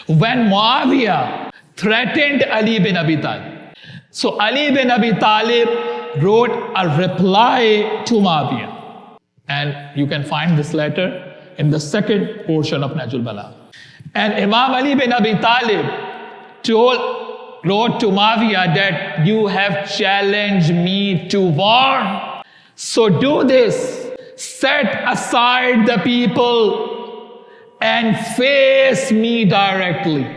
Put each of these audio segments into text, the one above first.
when Muawiah threatened Ali bin Abi Talib. So Ali bin Abi Talib wrote a reply to Muawiah. And you can find this letter in the second portion of Najul Balagha. And Imam Ali bin Abi Talib wrote to Muawiah that you have challenged me to war. So do this, set aside the people and face me directly.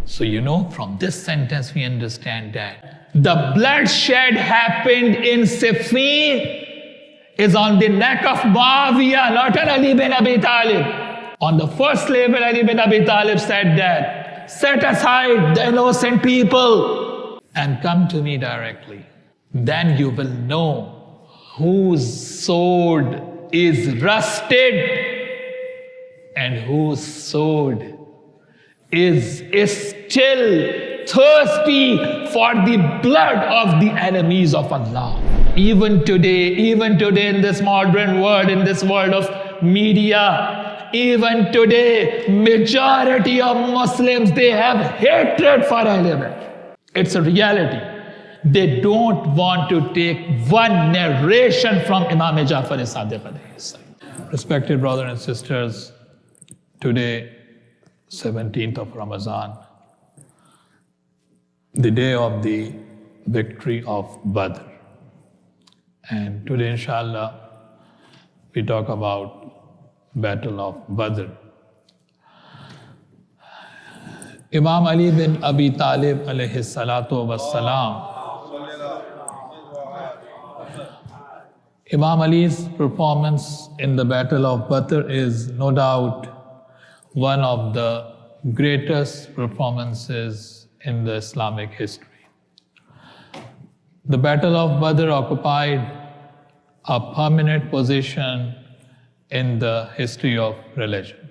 So from this sentence we understand that the bloodshed happened in Siffin is on the neck of Muawiah, not on Ali bin Abi Talib. On the first level, Ali bin Abi Talib said that, set aside the innocent people and come to me directly. Then you will know whose sword is rusted and whose sword is still thirsty for the blood of the enemies of Allah. Even today in this modern world, in this world of media, even today, majority of Muslims, they have hatred for Ahlul Bayt. It's a reality. They don't want to take one narration from Imam Ja'far as-Sadiq alayhi salam. Respected brothers and sisters, today, 17th of Ramadan, the day of the victory of Badr. And today, inshallah, we talk about Battle of Badr. Imam Ali bin Abi Talib alayhi salatu wassalam. Imam Ali's performance in the Battle of Badr is no doubt one of the greatest performances in the Islamic history. The Battle of Badr occupied a permanent position in the history of religion.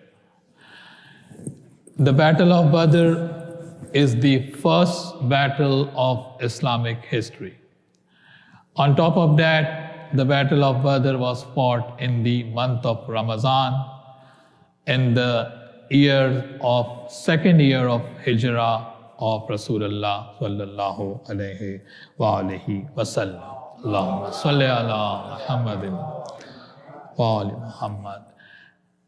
The Battle of Badr is the first battle of Islamic history. On top of that, the Battle of Badr was fought in the month of Ramadan in the second year of Hijrah of Rasulullah sallallahu alayhi wa alihi wa sallam. Allahumma salli ala Muhammadin wa ali Muhammad.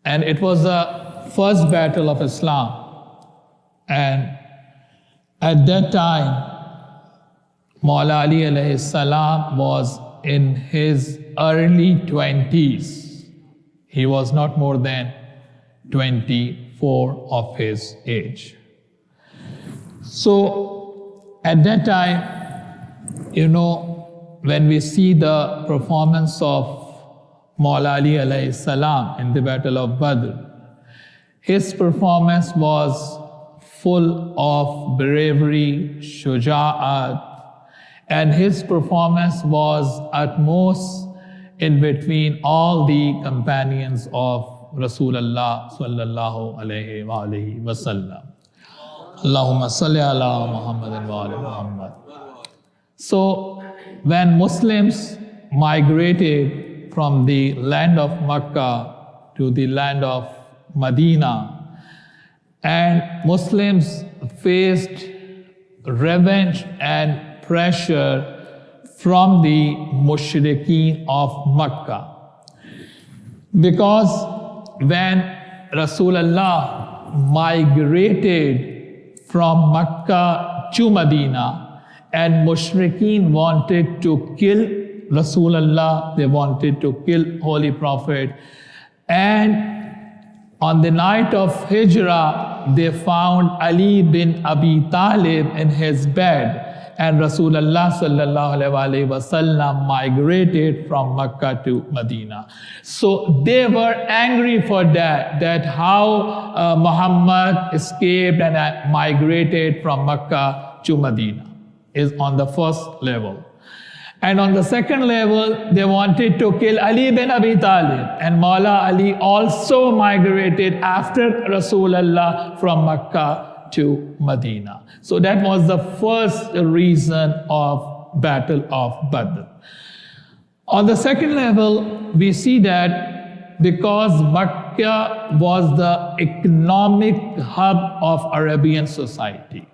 And it was the first battle of Islam. And at that time, Muawiah Ali alayhi salam was in his early 20s. He was not more than 24 of his age. So at that time, when we see the performance of Muawiah Ali alayhi salam in the Battle of Badr, his performance was full of bravery, shuja'at, and his performance was utmost in between all the companions of Rasulullah sallallahu alayhi wa alihi wa sallam. Allahumma salli ala Muhammadin wa ali Muhammad. So when Muslims migrated from the land of Makkah to the land of Medina, and Muslims faced revenge and pressure from the mushrikeen of Makkah. Because when Rasulullah migrated from Makkah to Medina and mushrikeen wanted to kill Rasulullah, they wanted to kill Holy Prophet, and on the night of Hijrah, they found Ali bin Abi Talib in his bed, and Rasulullah sallallahu alaihi wasallam migrated from Makkah to Medina. So they were angry for that how Muhammad escaped and migrated from Makkah to Medina, is on the first level. And on the second level, they wanted to kill Ali bin Abi Talib. And Maula Ali also migrated after Rasulullah from Makkah to Medina. So that was the first reason of Battle of Badr. On the second level, we see that because Mecca was the economic hub of Arabian society.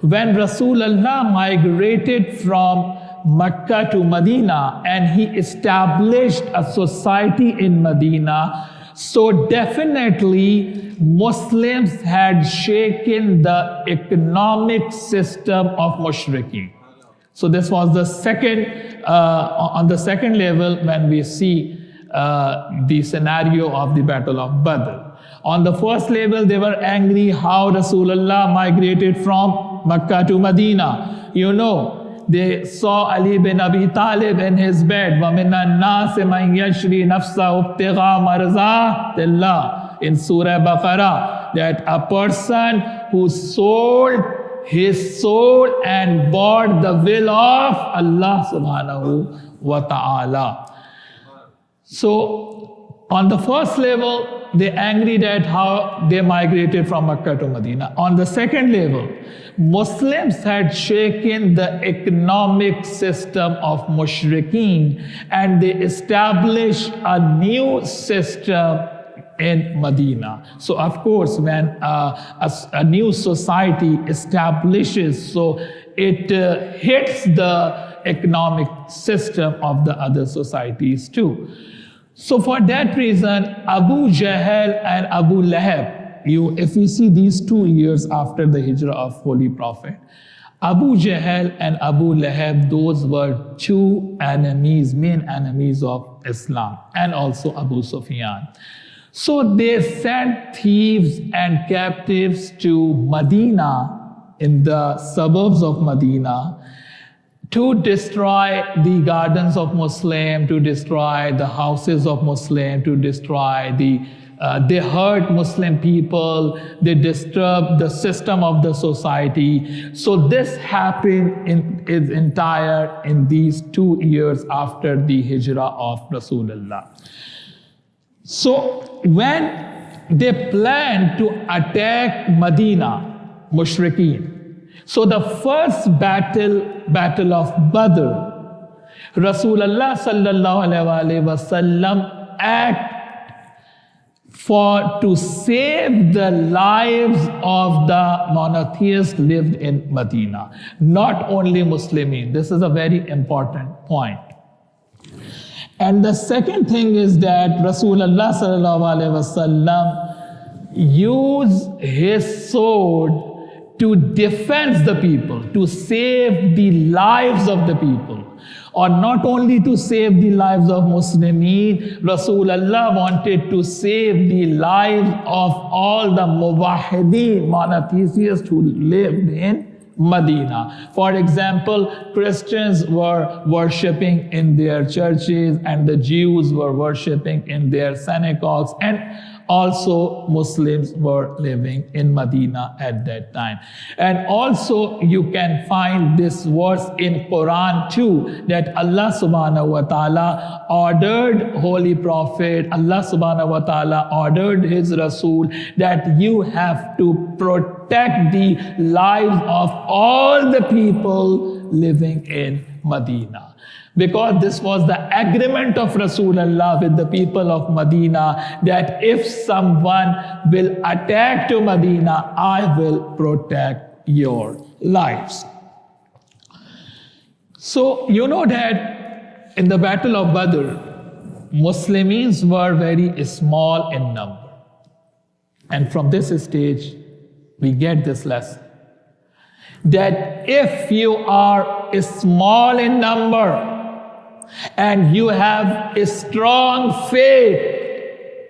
When Rasulullah migrated from Mecca to Medina and he established a society in Medina, so definitely Muslims had shaken the economic system of mushrikeen. So this was the second, on the second level when we see the scenario of the Battle of Badr. On the first level, they were angry how Rasulullah migrated from Mecca to Medina. You know, they saw Ali bin Abi Talib in his bed. وَمِنَ النَّاسِ مَنْ يَشْرِي نَفْسَهُ ابْتِغَاءَ مَرْضَاتِ اللَّهِ in Surah Baqarah, that a person who sold his soul and bought the will of Allah subhanahu wa ta'ala. So on the first level, they angry at how they migrated from Mecca to Medina. On the second level, Muslims had shaken the economic system of mushrikeen and they established a new system in Medina. So of course, when a new society establishes, so it hits the economic system of the other societies too. So for that reason, Abu Jahl and Abu Lahab, if we see these 2 years after the hijrah of Holy Prophet, Abu Jahl and Abu Lahab, those were two enemies, main enemies of Islam, and also Abu Sufyan. So they sent thieves and captives to Medina, in the suburbs of Medina, to destroy the gardens of Muslim, to destroy the houses of Muslim, to destroy they hurt Muslim people, they disturbed the system of the society. So this happened in these 2 years after the hijrah of Rasulullah. So when they planned to attack Medina, mushrikeen, so the first battle of Badr, Rasulullah sallallahu alaihi wasallam act to save the lives of the monotheists lived in Medina, not only Muslimin. This is a very important point. And the second thing is that Rasulullah sallallahu alaihi wasallam used his sword to defend the people, to save the lives of the people. Or not only to save the lives of Muslimin, Rasulullah wanted to save the lives of all the Muwahhideen, monotheists who lived in Medina. For example, Christians were worshipping in their churches and the Jews were worshipping in their synagogues, and also Muslims were living in Medina at that time. And also you can find this verse in Quran too, that Allah subhanahu wa ta'ala ordered Holy Prophet, Allah subhanahu wa ta'ala ordered his Rasul that you have to protect the lives of all the people living in Medina. Because this was the agreement of Rasulullah with the people of Medina, that if someone will attack to Medina, I will protect your lives. So you know that in the Battle of Badr, Muslims were very small in number. And from this stage, we get this lesson, that if you are small in number, and you have a strong faith,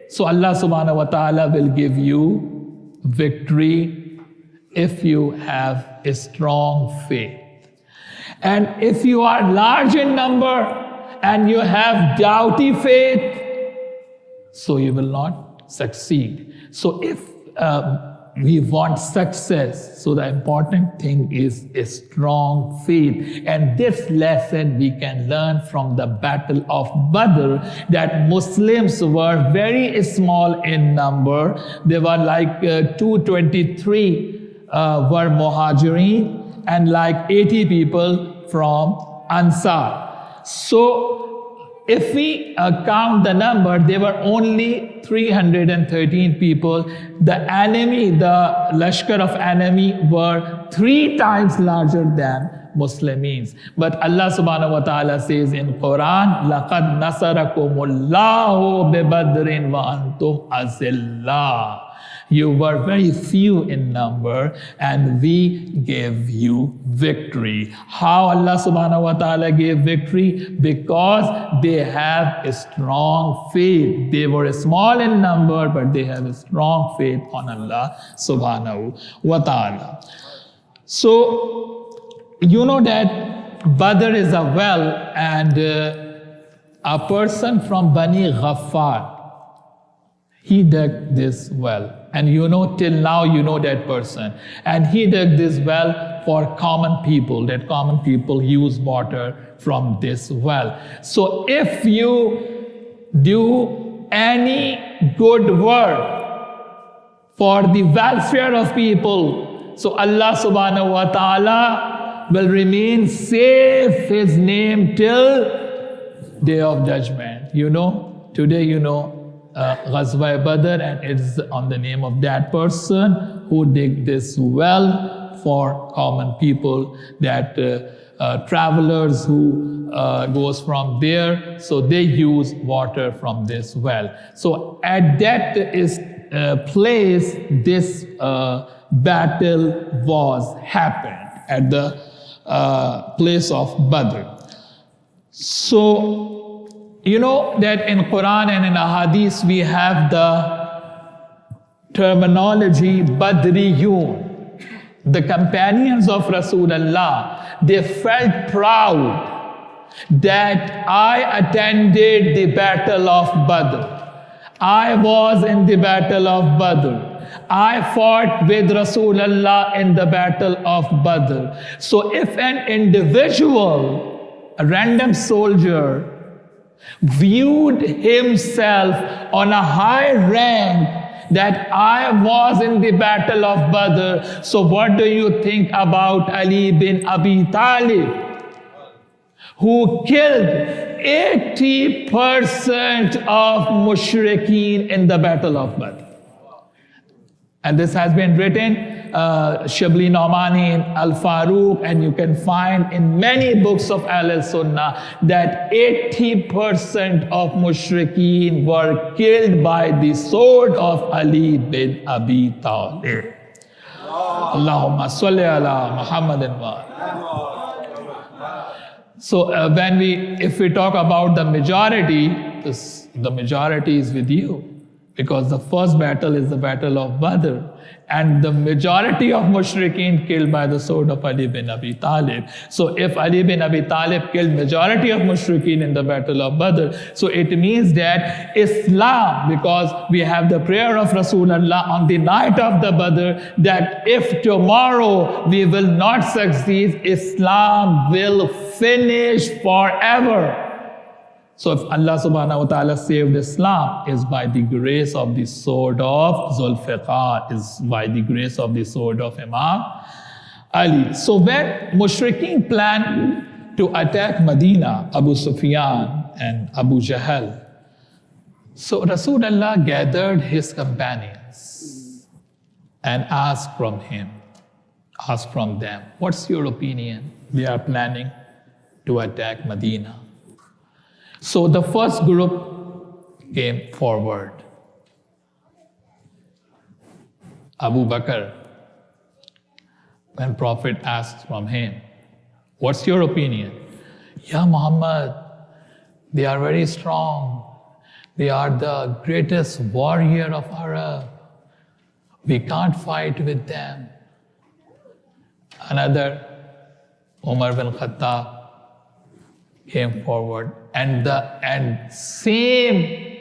so Allah subhanahu wa ta'ala will give you victory if you have a strong faith. And if you are large in number and you have doubty faith, so you will not succeed. So if we want success, so the important thing is a strong faith. And this lesson we can learn from the Battle of Badr, that Muslims were very small in number. They were like 223 were Muhajirin and like 80 people from Ansar. So if we count the number, there were only 313 people. The enemy, the lashkar of enemy were 3 times larger than Muslims. But Allah subhanahu wa ta'ala says in Quran, لَقَدْ نَصَرَكُمُ اللَّهُ بِبَدْرٍ وَأَنْتُمْ أَذِلَّةٌ. You were very few in number and we gave you victory. How Allah subhanahu wa ta'ala gave victory? Because they have a strong faith. They were small in number, but they have a strong faith on Allah subhanahu wa ta'ala. So, you know that Badr is a well, and a person from Bani Ghaffar, he dug this well. And you know, till now you know that person. And he dug this well for common people, that common people use water from this well. So if you do any good work for the welfare of people, so Allah subhanahu wa ta'ala will remain safe his name till Day of Judgment. You know, today you know, Ghazwa Badr, and it's on the name of that person who dig this well for common people, that travelers who goes from there, so they use water from this well. So at that place, this battle was happened at the place of Badr. So you know that in Quran and in Ahadith we have the terminology Badriyun. The companions of Rasulullah, they felt proud that I attended the battle of Badr. I was in the battle of Badr. I fought with Rasulullah in the battle of Badr. So if an individual, a random soldier, viewed himself on a high rank that I was in the battle of Badr, so what do you think about Ali bin Abi Talib, who killed 80% of mushrikeen in the battle of Badr? And this has been written, Shibli Nomani in Al-Faruq, and you can find in many books of Al-Sunnah that 80% of mushrikeen were killed by the sword of Ali bin Abi Talib. Allahumma salli ala Muhammadin wa. So if we talk about the majority, the majority is with you. Because the first battle is the battle of Badr, and the majority of mushrikeen killed by the sword of Ali bin Abi Talib. So if Ali bin Abi Talib killed majority of mushrikeen in the battle of Badr, so it means that Islam, because we have the prayer of Rasulullah on the night of the Badr, that if tomorrow we will not succeed, Islam will finish forever. So if Allah subhanahu wa ta'ala saved Islam, is by the grace of the sword of Zulfiqar, is by the grace of the sword of Imam Ali. So when mushrikeen planned to attack Medina, Abu Sufyan and Abu Jahl, so Rasulullah gathered his companions and asked from them, what's your opinion? They are planning to attack Medina. So the first group came forward. Abu Bakr, when Prophet asked from him, what's your opinion? Ya Muhammad, they are very strong. They are the greatest warrior of Arab. We can't fight with them. Another, Umar bin Khattab, came forward, and same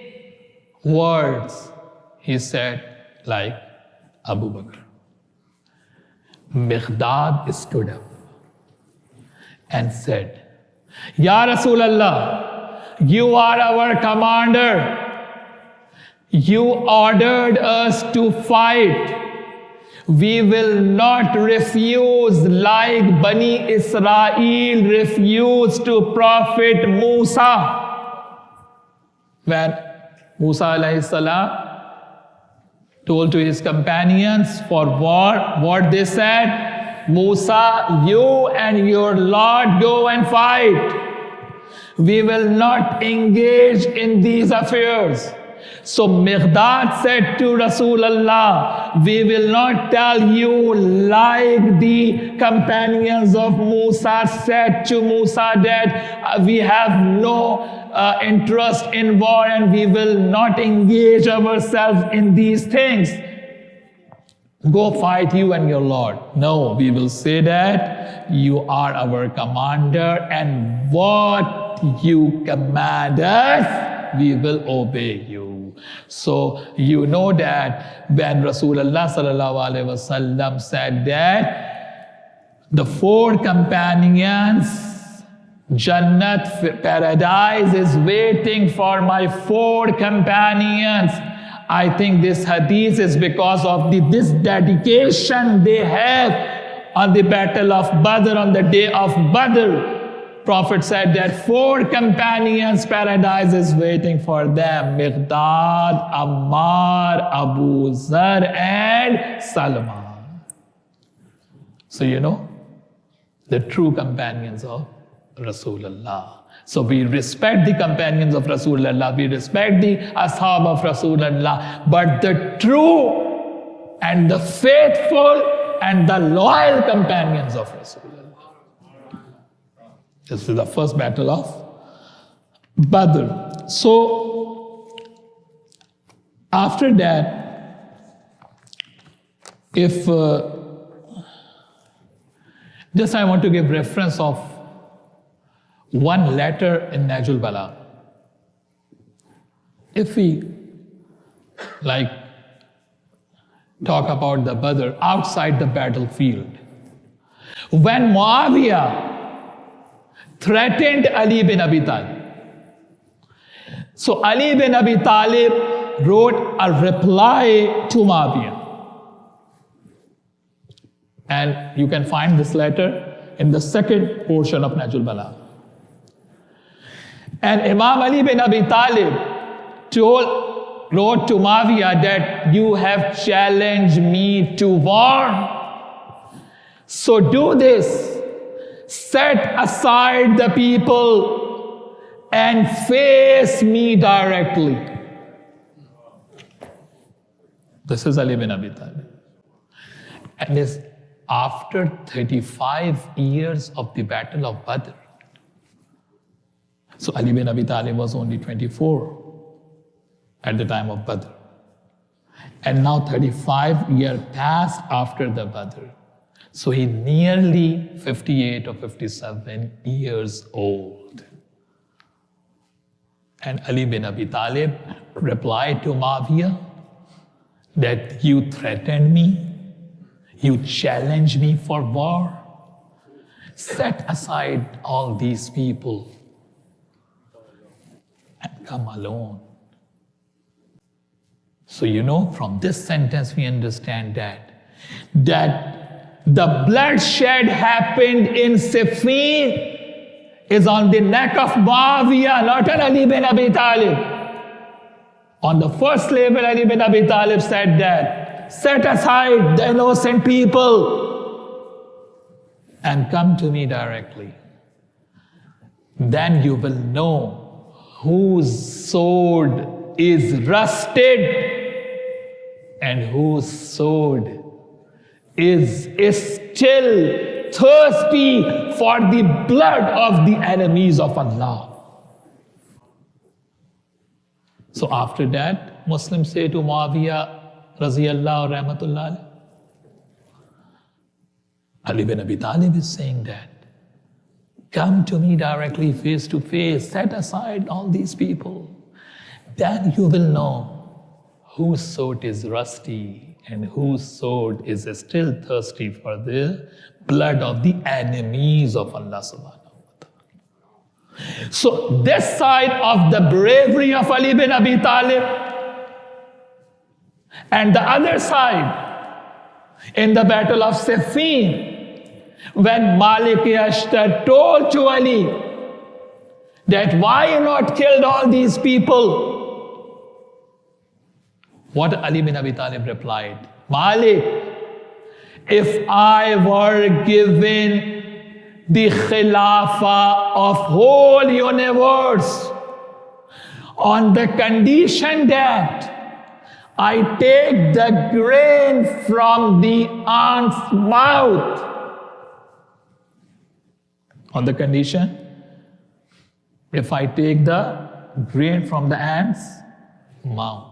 words he said like Abu Bakr. Miqdad stood up and said, Ya Rasulallah, you are our commander. You ordered us to fight. We will not refuse like Bani Israel refused to Prophet Musa. when Musa alayhi salam told to his companions for war, what they said? Musa, you and your Lord go and fight. We will not engage in these affairs. So Miqdad said to Rasulullah, we will not tell you like the companions of Musa said to Musa that we have no interest in war and we will not engage ourselves in these things. Go fight you and your Lord. No, we will say that you are our commander and what you command us, we will obey you. So you know that when Rasulullah sallallahu alaihi wasallam said that the four companions, Jannat, paradise is waiting for my four companions. I think this hadith is because of this dedication they have on the battle of Badr, on the day of Badr. Prophet said that four companions, paradise is waiting for them. Miqdad, Ammar, Abu Zar and Salman. So you know, the true companions of Rasulullah. So we respect the companions of Rasulullah, we respect the ashab of Rasulullah, but the true and the faithful and the loyal companions of Rasulullah. This is the first battle of Badr. So after that, if just I want to give reference of one letter in Najul Balagh. If we talk about the Badr outside the battlefield, when Muawiah threatened Ali bin Abi Talib, so Ali bin Abi Talib wrote a reply to Muawiah. And you can find this letter in the second portion of Najul Balagh. And Imam Ali bin Abi Talib wrote to Muawiah that you have challenged me to war. So do this. Set aside the people and face me directly. This is Ali bin Abi Talib. And this after 35 years of the Battle of Badr. So Ali bin Abi Talib was only 24 at the time of Badr. And now 35 years passed after the Badr. So he nearly 58 or 57 years old. And Ali bin Abi Talib replied to Muawiah that you threatened me, you challenged me for war. Set aside all these people and come alone. So you know, from this sentence we understand that the bloodshed happened in Siffin is on the neck of Muawiah, not on Ali bin Abi Talib. On the first level, Ali bin Abi Talib said that, set aside the innocent people and come to me directly. Then you will know whose sword is rusted and whose sword is still thirsty for the blood of the enemies of Allah. So after that, Muslims say to Muawiya Raziyallahu Rahmatullah, Ali bin Abi Talib is saying that, come to me directly face to face, set aside all these people. Then you will know whose sword is rusty and whose sword is still thirsty for the blood of the enemies of Allah subhanahu wa ta'ala. So this side of the bravery of Ali bin Abi Talib and the other side in the battle of Siffin, when Malik-e-Ashtar told to Ali that why you not killed all these people, What Ali bin Abi Talib replied? Malik, if I were given the Khilafah of whole universe on the condition that I take the grain from the ant's mouth, on the condition, if I take the grain from the ant's mouth,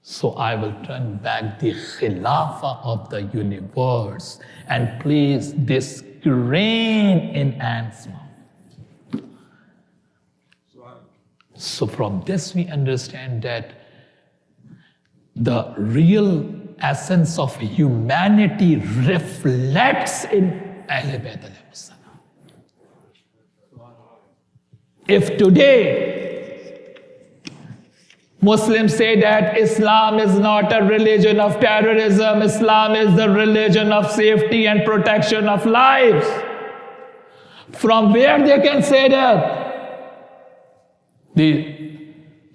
so I will turn back the Khilafah of the universe and place this grain in ant's mouth. So from this we understand that the real essence of humanity reflects in Ahl Bayt alayhi salam. If today Muslims say that Islam is not a religion of terrorism, Islam is the religion of safety and protection of lives, from where they can say that? The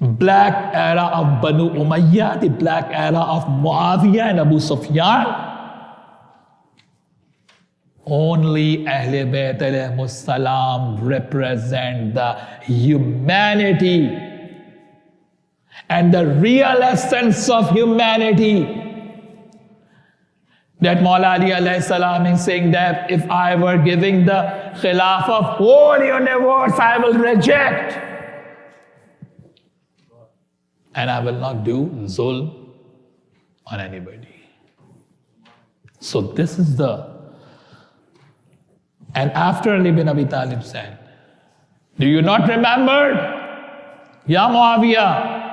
black era of Banu Umayyah, the black era of Muawiah and Abu Sufyan. Only Ahl Bayt alayhimus salam represent the humanity and the real essence of humanity. That Maula Ali alayhi salam is saying that if I were giving the Khilafah of whole universe, I will reject. And I will not do zulm on anybody. So this is and after Ali bin Abi Talib said, do you not remember, Ya Muawiah,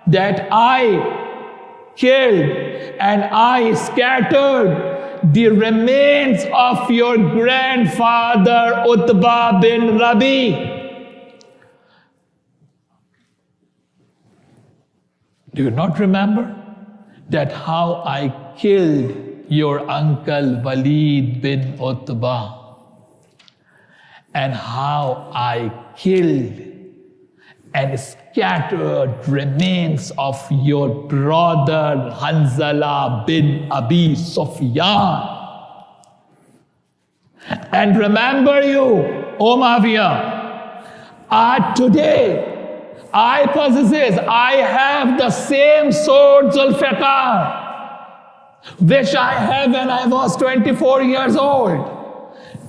that I killed and I scattered the remains of your grandfather Utbah bin Rabi? Do you not remember that how I killed your uncle Walid bin Utbah and how I killed and scattered remains of your brother Hanzala bin Abi Sufyan? And remember you, O Muawiyah, today I have the same sword Zulfiqar which I have when I was 24 years old.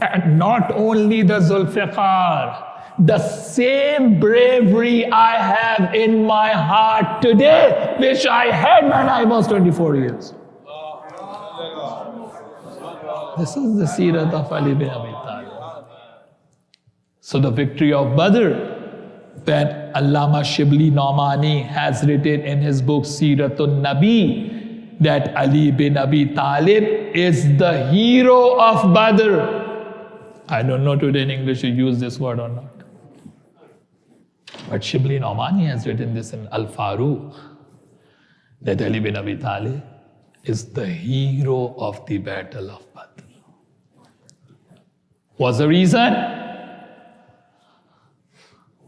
And not only the Zulfiqar, the same bravery I have in my heart today which I had when I was 24 years. This is the seerat of Ali bin Abi Talib. So the victory of Badr, when Allama Shibli Nomani has written in his book Siratun Nabi that Ali bin Abi Talib is the hero of Badr. I don't know today in English you use this word or not. But Shibli Nomani has written this in Al-Faruq that Ali bin Abi Talib is the hero of the battle of Badr. What's the reason?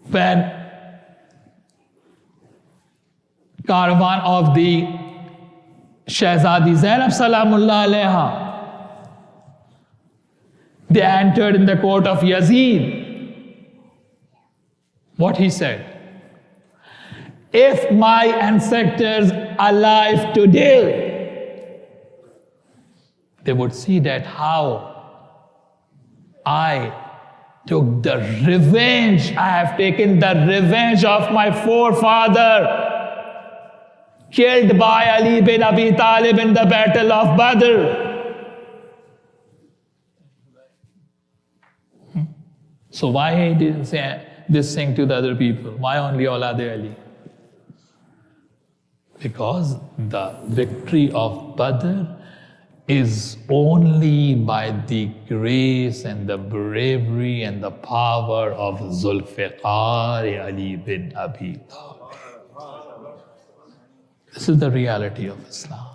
When caravan of the Shahzadi Zainab Salamullah Alaiha, they entered in the court of Yazid. What he said? If my ancestors alive today, they would see that how I took the revenge. I have taken the revenge of my forefather killed by Ali bin Abi Talib in the battle of Badr. So why he didn't say this thing to the other people? Why only Aulad Ali? Because the victory of Badr is only by the grace and the bravery and the power of Zulfiqar Ali bin Abi Talib. This is the reality of Islam.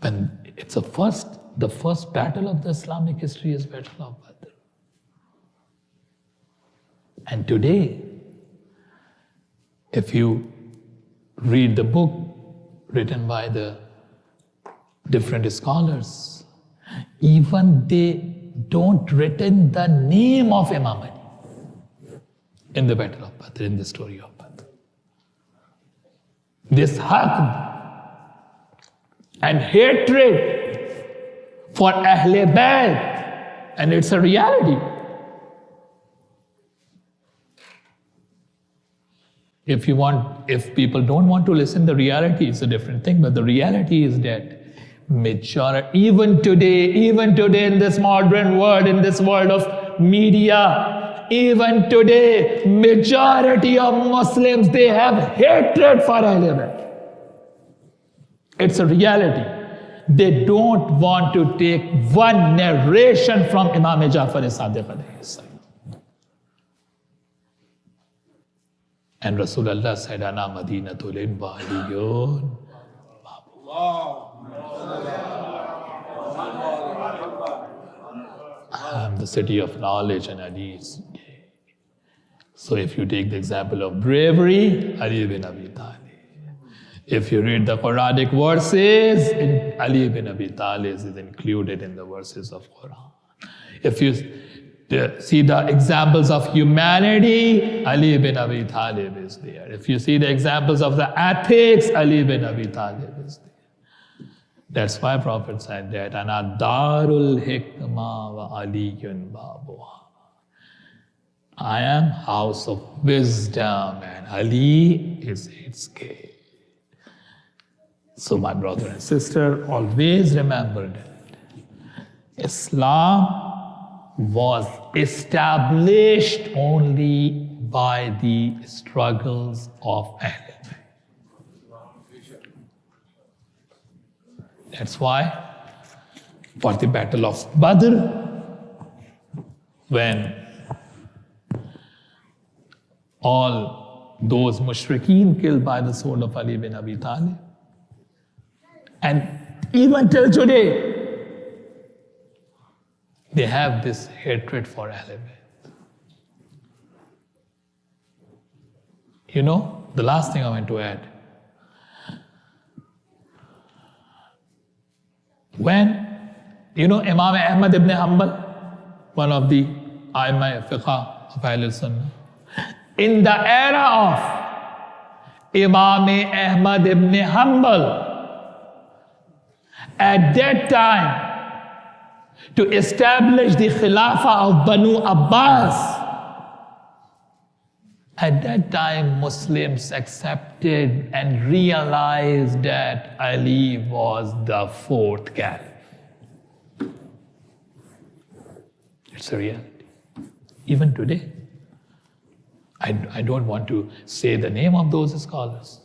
When it's the first battle of the Islamic history is Battle of Badr. And today, If you read the book written by the different scholars, even they don't written the name of Imam Ali in the Battle of Badr, in the story of Badr. This haqd and hatred for Ahle Bayt, and it's a reality. If people don't want to listen, the reality is a different thing, but the reality is that majority, even today in this modern world, in this world of media, even today, majority of Muslims, they have hatred for Ahlul Bayt. It's a reality. They don't want to take one narration from Imam Ja'far as-Sadiq alayhi salam. And Rasulullah said, Ana Madinatul Ilm wa Aliyun. I am the city of knowledge and Ali is gay. So if you take the example of bravery, Ali ibn Abi Talib. If you read the Quranic verses, Ali ibn Abi Talib is included in the verses of Quran. If you see the examples of humanity, Ali ibn Abi Talib is there. If you see the examples of the ethics, Ali ibn Abi Talib is there. That's why Prophet said that, Ana darul hikmah wa aliyun babuha. I am house of wisdom and Ali is its gate. So my brother and sister, always remember that Islam was established only by the struggles of Ahlul Bayt. That's why for the Battle of Badr, when all those mushrikeen killed by the sword of Ali bin Abi Talib, and even till today, they have this hatred for Ahlul Bayt. You know, the last thing I want to add. When, you know, Imam Ahmad ibn Hanbal, one of the Aimma Fiqh of Ahlul Sunnah, in the era of Imam Ahmad ibn Hanbal, at that time, to establish the Khilafah of Banu Abbas, at that time Muslims accepted and realized that Ali was the fourth caliph. It's a reality. Even today, I don't want to say the name of those scholars.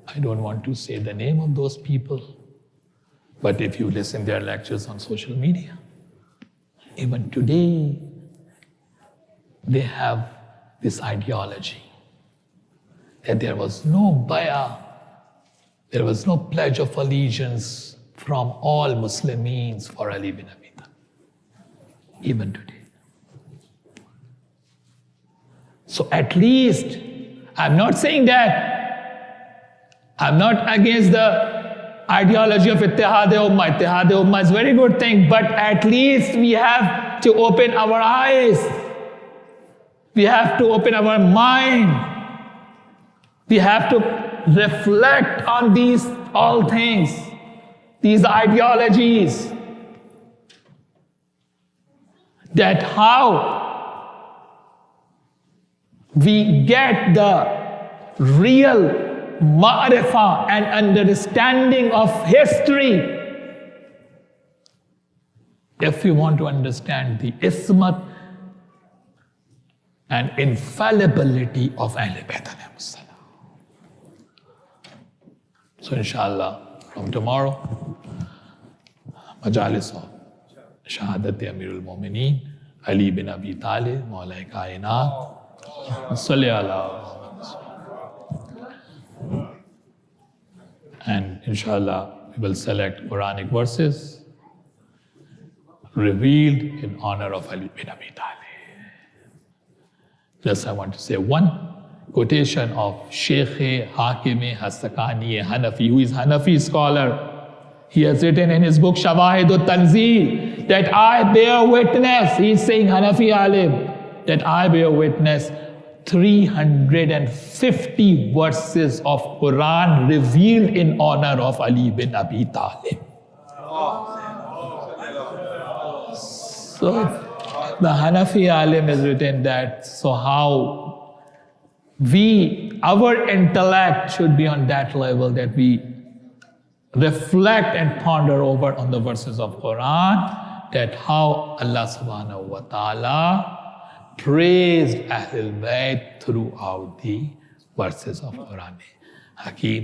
I don't want to say the name of those people. But if you listen to their lectures on social media, even today, they have this ideology that there was no bay'ah, there was no pledge of allegiance from all Muslims for Ali bin Abi Talib, even today. So at least, I'm not saying that, I'm not against the ideology of Ittihad-e-Ummah. Ittihad-e-Ummah is a very good thing, but at least we have to open our eyes. We have to open our mind. We have to reflect on these all things, these ideologies. That how we get the real ma'rifah and understanding of history. If you want to understand the ismat and infallibility of Ahlul Bayt alayhim salam. So inshallah, from tomorrow, Majalis of Shahadat Amirul Mu'mineen, Ali bin Abi Talib, Maulai Kainat, Salli ala. And inshallah, we will select Quranic verses revealed in honor of Ali bin Abi Talib. Just I want to say one, quotation of Sheikh Hakim Hasakani Hanafi, who is Hanafi scholar. He has written in his book Shawahidut Tanzeel that I bear witness, he is saying Hanafi alim, that I bear witness 350 verses of Quran revealed in honor of Ali bin Abi Talib. So the Hanafi alim has written that, so how our intellect should be on that level that we reflect and ponder over on the verses of Quran, that how Allah subhanahu wa ta'ala praised Ahlul Bayt throughout the verses of Quran. Hakim